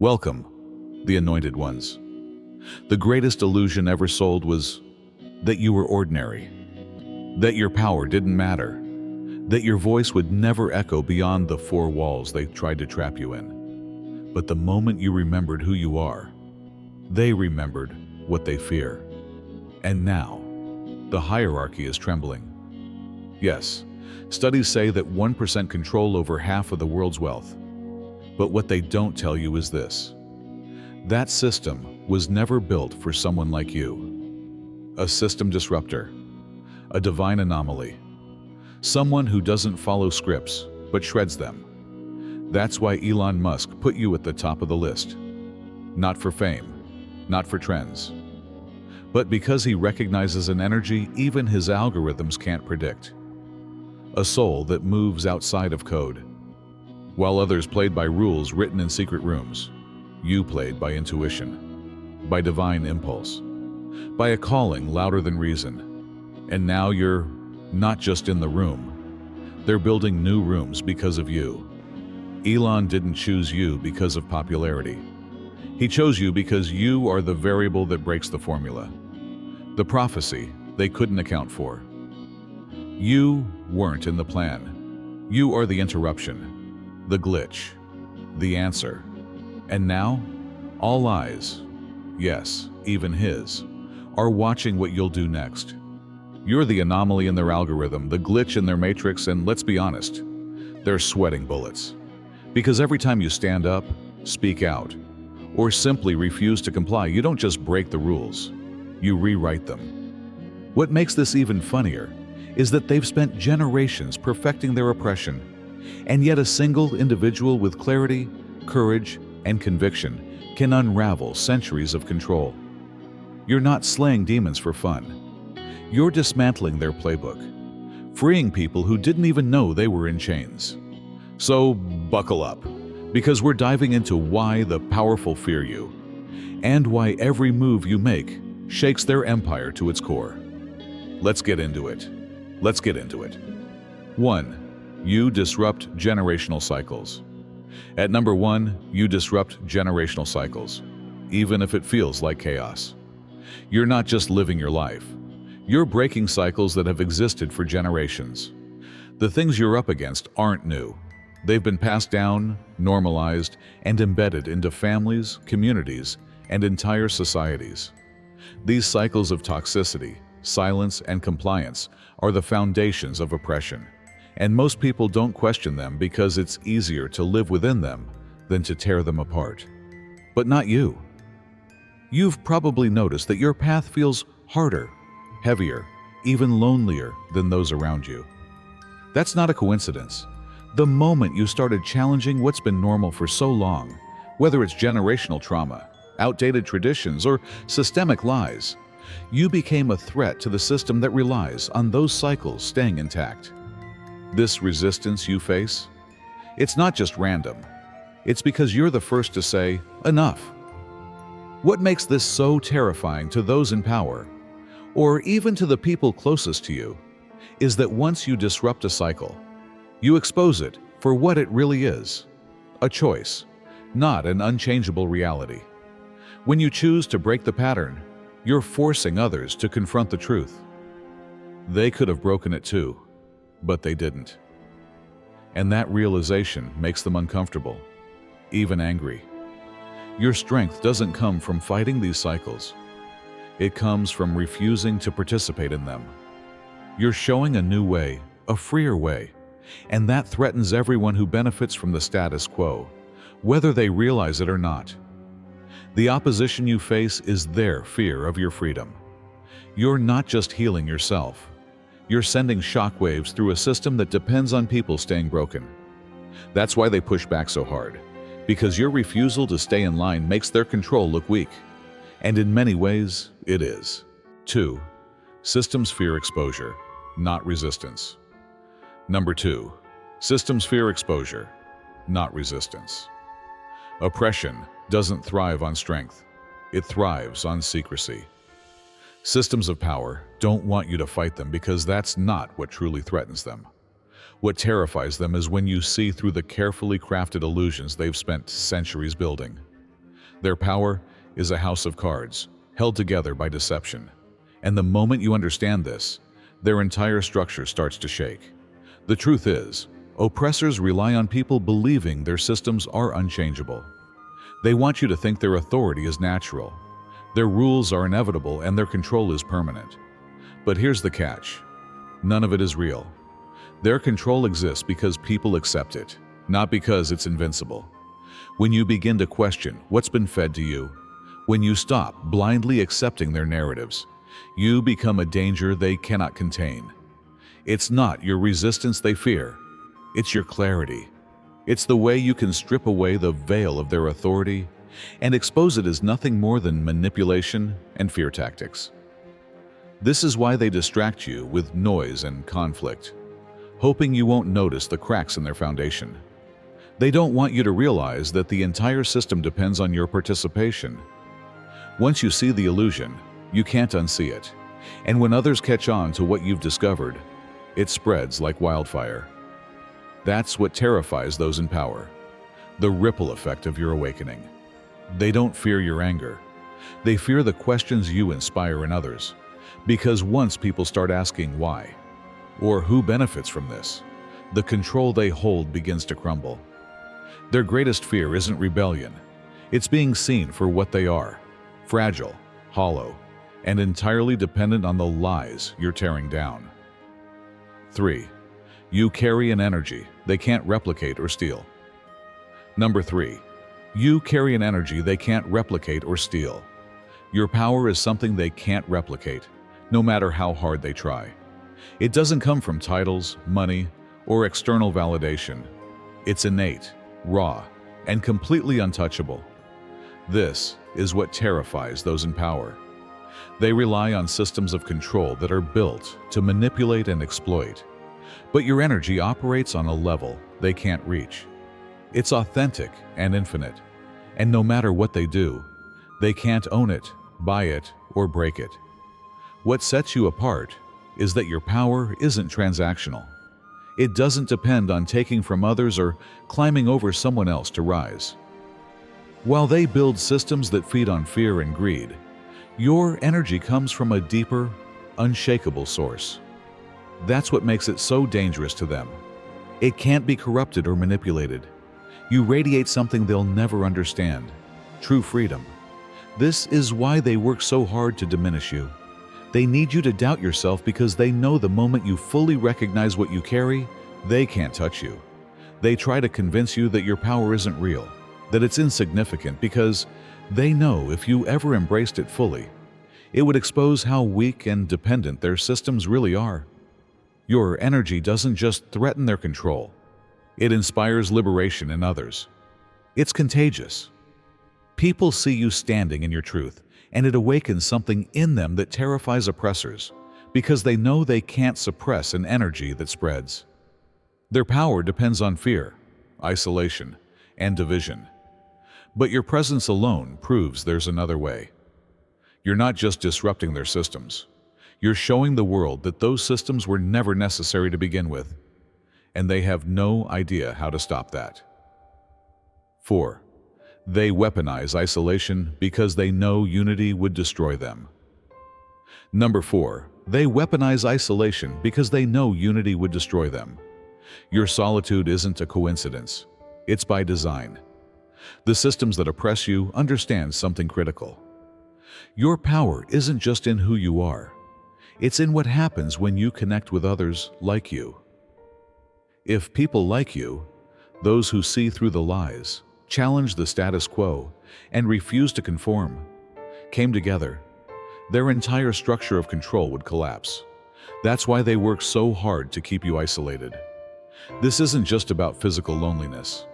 Welcome, the anointed ones. The greatest illusion ever sold was that you were ordinary, that your power didn't matter, that your voice would never echo beyond the four walls they tried to trap you in. But the moment you remembered who you are, they remembered what they fear. And now, the hierarchy is trembling. Yes, studies say that 1% control over half of the world's wealth. But what they don't tell you is this: that system was never built for someone like you. A system disruptor, a divine anomaly, someone who doesn't follow scripts but shreds them. That's why Elon Musk put you at the top of the list. Not for fame, not for trends, but because he recognizes an energy even his algorithms can't predict. A soul that moves outside of code. While others played by rules written in secret rooms, you played by intuition, by divine impulse, by a calling louder than reason. And now you're not just in the room. They're building new rooms because of you. Elon didn't choose you because of popularity. He chose you because you are the variable that breaks the formula. The prophecy they couldn't account for. You weren't in the plan. You are the interruption, the glitch, the answer. And now, all eyes, yes, even his, are watching what you'll do next. You're the anomaly in their algorithm, the glitch in their matrix, and let's be honest, they're sweating bullets. Because every time you stand up, speak out, or simply refuse to comply, you don't just break the rules, you rewrite them. What makes this even funnier is that they've spent generations perfecting their oppression, and yet a single individual with clarity, courage, and conviction can unravel centuries of control. You're not slaying demons for fun. You're dismantling their playbook, freeing people who didn't even know they were in chains. So buckle up, because we're diving into why the powerful fear you, and why every move you make shakes their empire to its core. Let's get into it. Let's get into it. 1. You disrupt generational cycles. At number 1, you disrupt generational cycles, even if it feels like chaos. You're not just living your life. You're breaking cycles that have existed for generations. The things you're up against aren't new. They've been passed down, normalized, and embedded into families, communities, and entire societies. These cycles of toxicity, silence, and compliance are the foundations of oppression. And most people don't question them because it's easier to live within them than to tear them apart. But not you. You've probably noticed that your path feels harder, heavier, even lonelier than those around you. That's not a coincidence. The moment you started challenging what's been normal for so long, whether it's generational trauma, outdated traditions, or systemic lies, you became a threat to the system that relies on those cycles staying intact. This resistance you face, it's not just random. It's because you're the first to say, enough. What makes this so terrifying to those in power, or even to the people closest to you, is that once you disrupt a cycle, you expose it for what it really is: a choice, not an unchangeable reality. When you choose to break the pattern, you're forcing others to confront the truth. They could have broken it too, but they didn't. And that realization makes them uncomfortable, even angry. Your strength doesn't come from fighting these cycles. It comes from refusing to participate in them. You're showing a new way, a freer way, and that threatens everyone who benefits from the status quo, whether they realize it or not. The opposition you face is their fear of your freedom. You're not just healing yourself. You're sending shockwaves through a system that depends on people staying broken. That's why they push back so hard, because your refusal to stay in line makes their control look weak. And in many ways, it is. 2. Systems fear exposure, not resistance. Number 2. Systems fear exposure, not resistance. Oppression doesn't thrive on strength. It thrives on secrecy. Systems of power don't want you to fight them because that's not what truly threatens them. What terrifies them is when you see through the carefully crafted illusions they've spent centuries building. Their power is a house of cards, held together by deception. And the moment you understand this, their entire structure starts to shake. The truth is, oppressors rely on people believing their systems are unchangeable. They want you to think their authority is natural, their rules are inevitable, and their control is permanent. But here's the catch. None of it is real. Their control exists because people accept it, not because it's invincible. When you begin to question what's been fed to you, when you stop blindly accepting their narratives, you become a danger they cannot contain. It's not your resistance they fear, it's your clarity. It's the way you can strip away the veil of their authority and expose it as nothing more than manipulation and fear tactics. This is why they distract you with noise and conflict, hoping you won't notice the cracks in their foundation. They don't want you to realize that the entire system depends on your participation. Once you see the illusion, you can't unsee it. And when others catch on to what you've discovered, it spreads like wildfire. That's what terrifies those in power, the ripple effect of your awakening. They don't fear your anger. They fear the questions you inspire in others. Because once people start asking why, or who benefits from this, the control they hold begins to crumble. Their greatest fear isn't rebellion. It's being seen for what they are, fragile, hollow, and entirely dependent on the lies you're tearing down. 3. You carry an energy they can't replicate or steal. Number 3. You carry an energy they can't replicate or steal. Your power is something they can't replicate, no matter how hard they try. It doesn't come from titles, money, or external validation. It's innate, raw, and completely untouchable. This is what terrifies those in power. They rely on systems of control that are built to manipulate and exploit. But your energy operates on a level they can't reach. It's authentic and infinite, and no matter what they do, they can't own it, buy it, or break it. What sets you apart is that your power isn't transactional. It doesn't depend on taking from others or climbing over someone else to rise. While they build systems that feed on fear and greed, your energy comes from a deeper, unshakable source. That's what makes it so dangerous to them. It can't be corrupted or manipulated. You radiate something they'll never understand: true freedom. This is why they work so hard to diminish you. They need you to doubt yourself because they know the moment you fully recognize what you carry, they can't touch you. They try to convince you that your power isn't real, that it's insignificant, because they know if you ever embraced it fully, it would expose how weak and dependent their systems really are. Your energy doesn't just threaten their control. It inspires liberation in others. It's contagious. People see you standing in your truth, and it awakens something in them that terrifies oppressors, because they know they can't suppress an energy that spreads. Their power depends on fear, isolation, and division. But your presence alone proves there's another way. You're not just disrupting their systems. You're showing the world that those systems were never necessary to begin with, and they have no idea how to stop that. 4. They weaponize isolation because they know unity would destroy them. Number 4. They weaponize isolation because they know unity would destroy them. Your solitude isn't a coincidence. It's by design. The systems that oppress you understand something critical. Your power isn't just in who you are. It's in what happens when you connect with others like you. If people like you, those who see through the lies, challenge the status quo, and refuse to conform, came together, their entire structure of control would collapse. That's why they work so hard to keep you isolated. This isn't just about physical loneliness.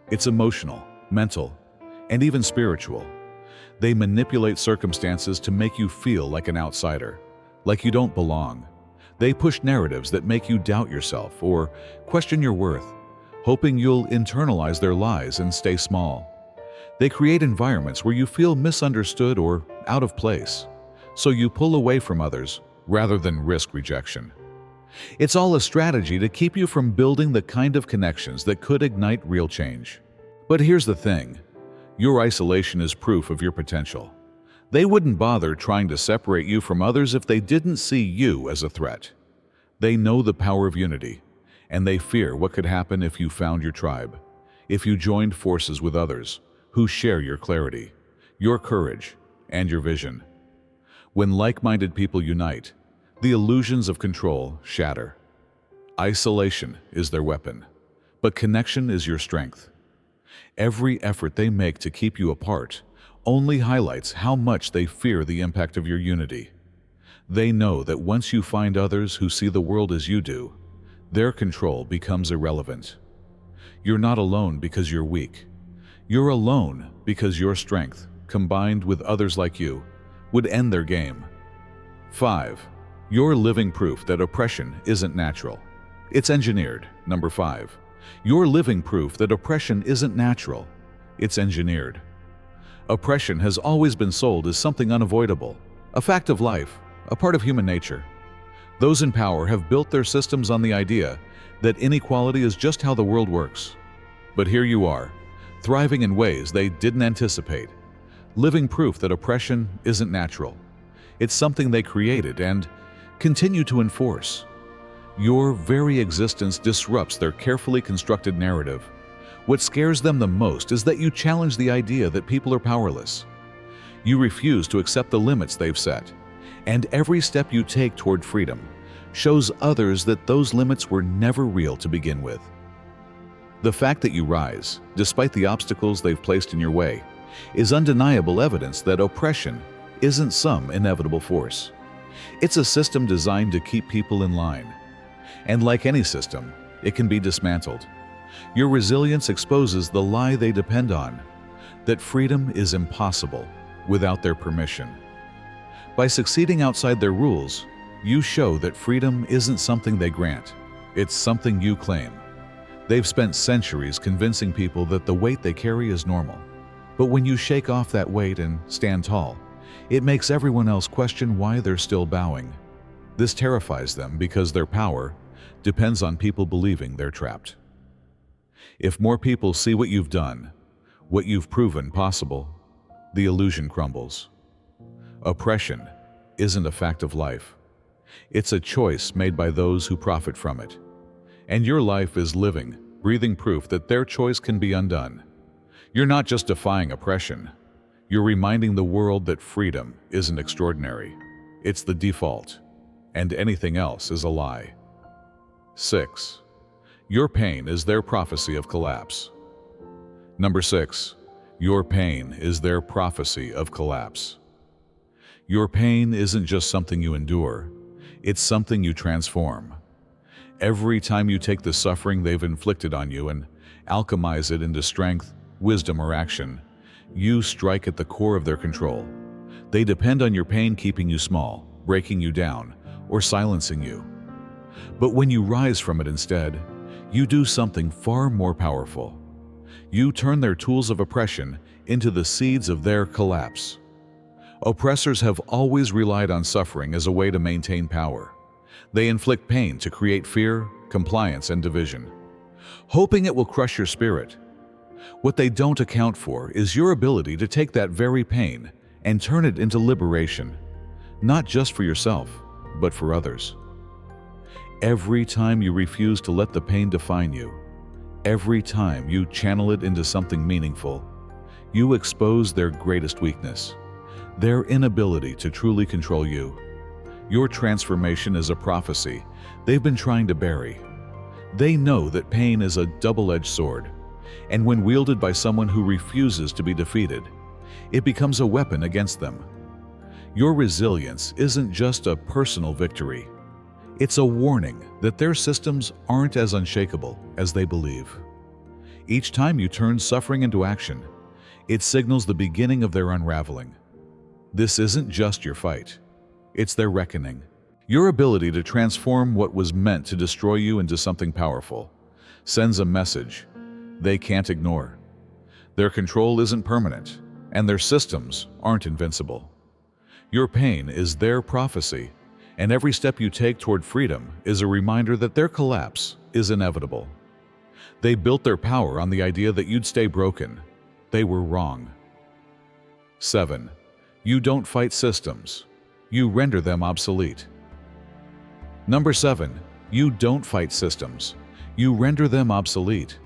It's emotional, mental, and even spiritual. They manipulate circumstances to make you feel like an outsider, like you don't belong. They push narratives that make you doubt yourself or question your worth, hoping you'll internalize their lies and stay small. They create environments where you feel misunderstood or out of place, so you pull away from others rather than risk rejection. It's all a strategy to keep you from building the kind of connections that could ignite real change. But here's the thing. Your isolation is proof of your potential. They wouldn't bother trying to separate you from others if they didn't see you as a threat. They know the power of unity, and they fear what could happen if you found your tribe, if you joined forces with others who share your clarity, your courage, and your vision. When like-minded people unite, the illusions of control shatter. Isolation is their weapon, but connection is your strength. Every effort they make to keep you apart only highlights how much they fear the impact of your unity. They know that once you find others who see the world as you do, their control becomes irrelevant. You're not alone because you're weak. You're alone because your strength, combined with others like you, would end their game. 5. You're living proof that oppression isn't natural. It's engineered. Number 5. You're living proof that oppression isn't natural. It's engineered. Oppression has always been sold as something unavoidable, a fact of life, a part of human nature. Those in power have built their systems on the idea that inequality is just how the world works. But here you are, thriving in ways they didn't anticipate, living proof that oppression isn't natural. It's something they created and continue to enforce. Your very existence disrupts their carefully constructed narrative. What scares them the most is that you challenge the idea that people are powerless. You refuse to accept the limits they've set, and every step you take toward freedom shows others that those limits were never real to begin with. The fact that you rise, despite the obstacles they've placed in your way, is undeniable evidence that oppression isn't some inevitable force. It's a system designed to keep people in line. And like any system, it can be dismantled. Your resilience exposes the lie they depend on, that freedom is impossible without their permission. By succeeding outside their rules, you show that freedom isn't something they grant, it's something you claim. They've spent centuries convincing people that the weight they carry is normal. But when you shake off that weight and stand tall, it makes everyone else question why they're still bowing. This terrifies them because their power depends on people believing they're trapped. If more people see what you've done, what you've proven possible, the illusion crumbles. Oppression isn't a fact of life. It's a choice made by those who profit from it. And your life is living, breathing proof that their choice can be undone. You're not just defying oppression. You're reminding the world that freedom isn't extraordinary. It's the default, and anything else is a lie. 6. Your pain is their prophecy of collapse. Number 6. Your pain is their prophecy of collapse. Your pain isn't just something you endure, it's something you transform. Every time you take the suffering they've inflicted on you and alchemize it into strength, wisdom, or action, you strike at the core of their control. They depend on your pain keeping you small, breaking you down, or silencing you. But when you rise from it instead, you do something far more powerful. You turn their tools of oppression into the seeds of their collapse. Oppressors have always relied on suffering as a way to maintain power. They inflict pain to create fear, compliance, and division, hoping it will crush your spirit. What they don't account for is your ability to take that very pain and turn it into liberation, not just for yourself, but for others. Every time you refuse to let the pain define you, every time you channel it into something meaningful, you expose their greatest weakness, their inability to truly control you. Your transformation is a prophecy they've been trying to bury. They know that pain is a double-edged sword, and when wielded by someone who refuses to be defeated, it becomes a weapon against them. Your resilience isn't just a personal victory. It's a warning that their systems aren't as unshakable as they believe. Each time you turn suffering into action, it signals the beginning of their unraveling. This isn't just your fight. It's their reckoning. Your ability to transform what was meant to destroy you into something powerful sends a message they can't ignore. Their control isn't permanent, and their systems aren't invincible. Your pain is their prophecy, and every step you take toward freedom is a reminder that their collapse is inevitable. They built their power on the idea that you'd stay broken, They were wrong. 7. You don't fight systems. You render them obsolete. Number 7. You don't fight systems. You render them obsolete.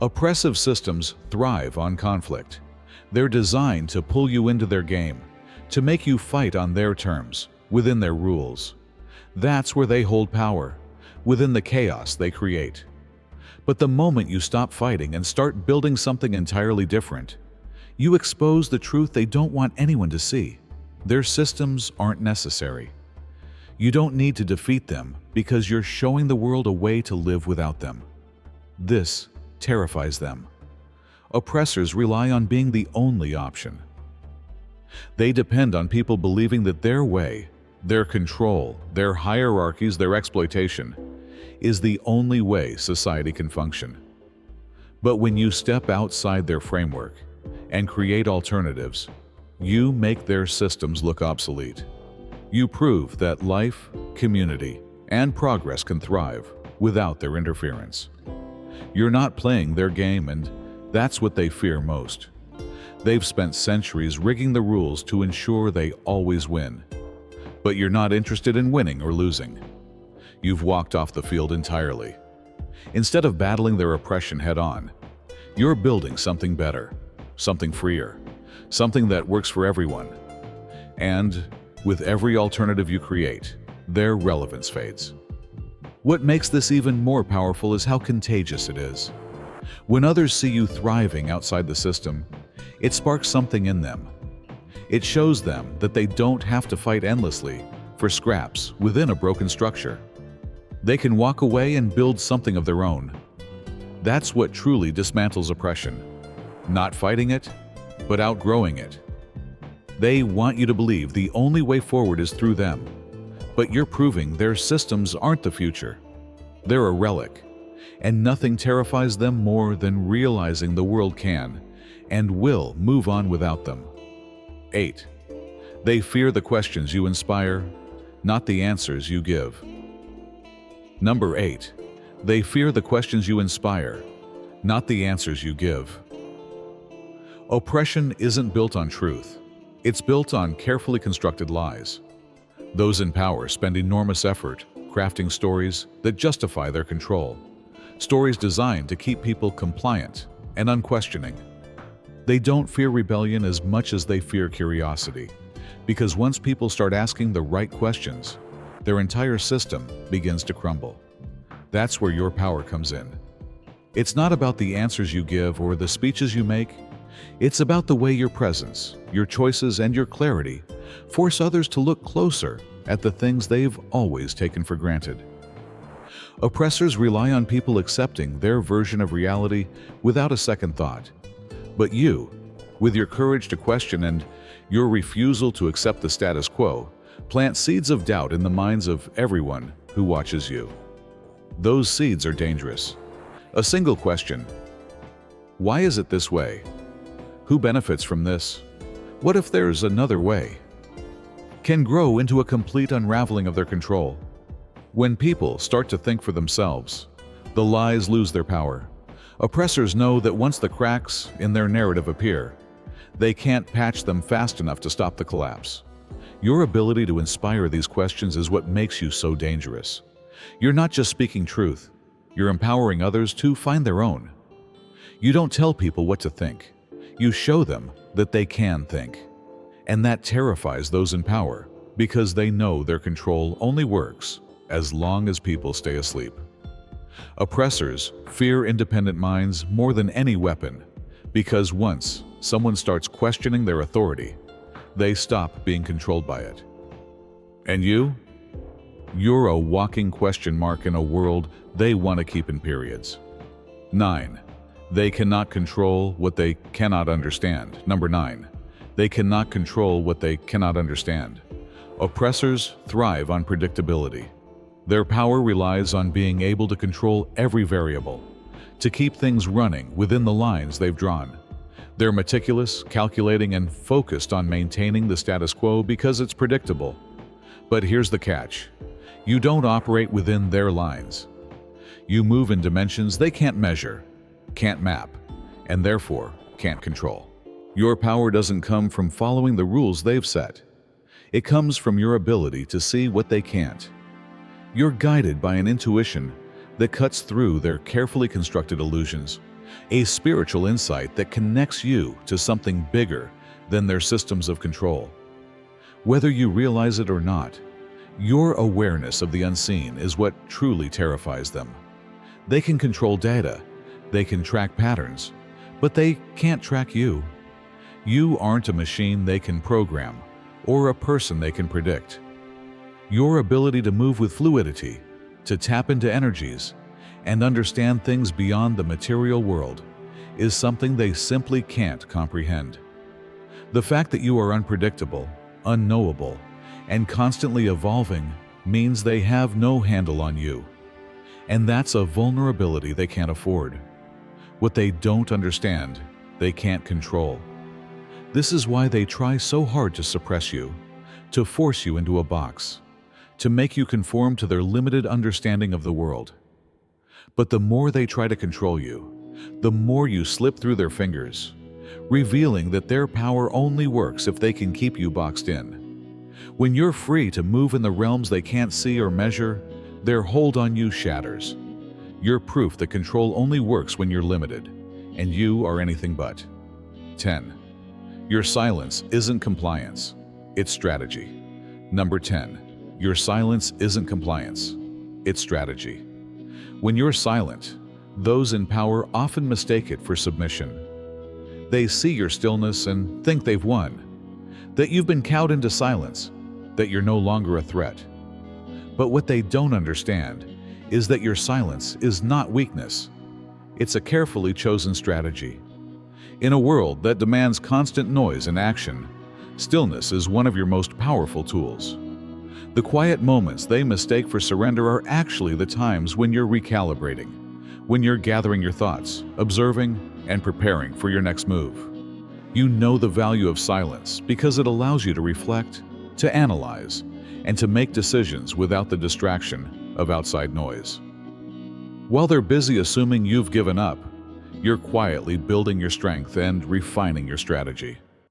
Oppressive systems thrive on conflict. They're designed to pull you into their game, to make you fight on their terms, within their rules. That's where they hold power, within the chaos they create. But the moment you stop fighting and start building something entirely different, you expose the truth they don't want anyone to see. Their systems aren't necessary. You don't need to defeat them because you're showing the world a way to live without them. This terrifies them. Oppressors rely on being the only option. They depend on people believing that their way, their control, their hierarchies, their exploitation, is the only way society can function. But when you step outside their framework and create alternatives, you make their systems look obsolete. You prove that life, community, and progress can thrive without their interference. You're not playing their game, and that's what they fear most. They've spent centuries rigging the rules to ensure they always win. But you're not interested in winning or losing. You've walked off the field entirely. Instead of battling their oppression head-on, you're building something better, something freer, something that works for everyone. And with every alternative you create, their relevance fades. What makes this even more powerful is how contagious it is. When others see you thriving outside the system, it sparks something in them. It shows them that they don't have to fight endlessly for scraps within a broken structure. They can walk away and build something of their own. That's what truly dismantles oppression. Not fighting it, but outgrowing it. They want you to believe the only way forward is through them. But you're proving their systems aren't the future. They're a relic, and nothing terrifies them more than realizing the world can and will move on without them. 8. They fear the questions you inspire, not the answers you give. Number 8. They fear the questions you inspire, not the answers you give. Oppression isn't built on truth. It's built on carefully constructed lies. Those in power spend enormous effort crafting stories that justify their control. Stories designed to keep people compliant and unquestioning. They don't fear rebellion as much as they fear curiosity, because once people start asking the right questions, their entire system begins to crumble. That's where your power comes in. It's not about the answers you give or the speeches you make. It's about the way your presence, your choices, and your clarity force others to look closer at the things they've always taken for granted. Oppressors rely on people accepting their version of reality without a second thought. But you, with your courage to question and your refusal to accept the status quo, plant seeds of doubt in the minds of everyone who watches you. Those seeds are dangerous. A single question: why is it this way? Who benefits from this? What if there's another way? Can grow into a complete unraveling of their control. When people start to think for themselves, the lies lose their power. Oppressors know that once the cracks in their narrative appear, they can't patch them fast enough to stop the collapse. Your ability to inspire these questions is what makes you so dangerous. You're not just speaking truth, you're empowering others to find their own. You don't tell people what to think. You show them that they can think. And that terrifies those in power because they know their control only works as long as people stay asleep. Oppressors fear independent minds more than any weapon because once someone starts questioning their authority, they stop being controlled by it. And you're a walking question mark in a world they want to keep in periods. 9. They cannot control what they cannot understand. Number 9. They cannot control what they cannot understand. Oppressors thrive on predictability. Their power relies on being able to control every variable, to keep things running within the lines they've drawn. They're meticulous, calculating, and focused on maintaining the status quo because it's predictable. But here's the catch. You don't operate within their lines. You move in dimensions they can't measure, can't map, and therefore can't control. Your power doesn't come from following the rules they've set. It comes from your ability to see what they can't. You're guided by an intuition that cuts through their carefully constructed illusions, a spiritual insight that connects you to something bigger than their systems of control. Whether you realize it or not, your awareness of the unseen is what truly terrifies them. They can control data, they can track patterns, but they can't track you. You aren't a machine they can program or a person they can predict. Your ability to move with fluidity, to tap into energies, and understand things beyond the material world is something they simply can't comprehend. The fact that you are unpredictable, unknowable, and constantly evolving means they have no handle on you. And that's a vulnerability they can't afford. What they don't understand, they can't control. This is why they try so hard to suppress you, to force you into a box, to make you conform to their limited understanding of the world. But the more they try to control you, the more you slip through their fingers, revealing that their power only works if they can keep you boxed in. When you're free to move in the realms they can't see or measure, their hold on you shatters. You're proof that control only works when you're limited, and you are anything but. 10. Your silence isn't compliance, it's strategy. Number 10. Your silence isn't compliance, it's strategy. When you're silent, those in power often mistake it for submission. They see your stillness and think they've won, that you've been cowed into silence, that you're no longer a threat. But what they don't understand is that your silence is not weakness. It's a carefully chosen strategy. In a world that demands constant noise and action, stillness is one of your most powerful tools. The quiet moments they mistake for surrender are actually the times when you're recalibrating, when you're gathering your thoughts, observing, and preparing for your next move. You know the value of silence because it allows you to reflect, to analyze, and to make decisions without the distraction of outside noise. While they're busy assuming you've given up, you're quietly building your strength and refining your strategy.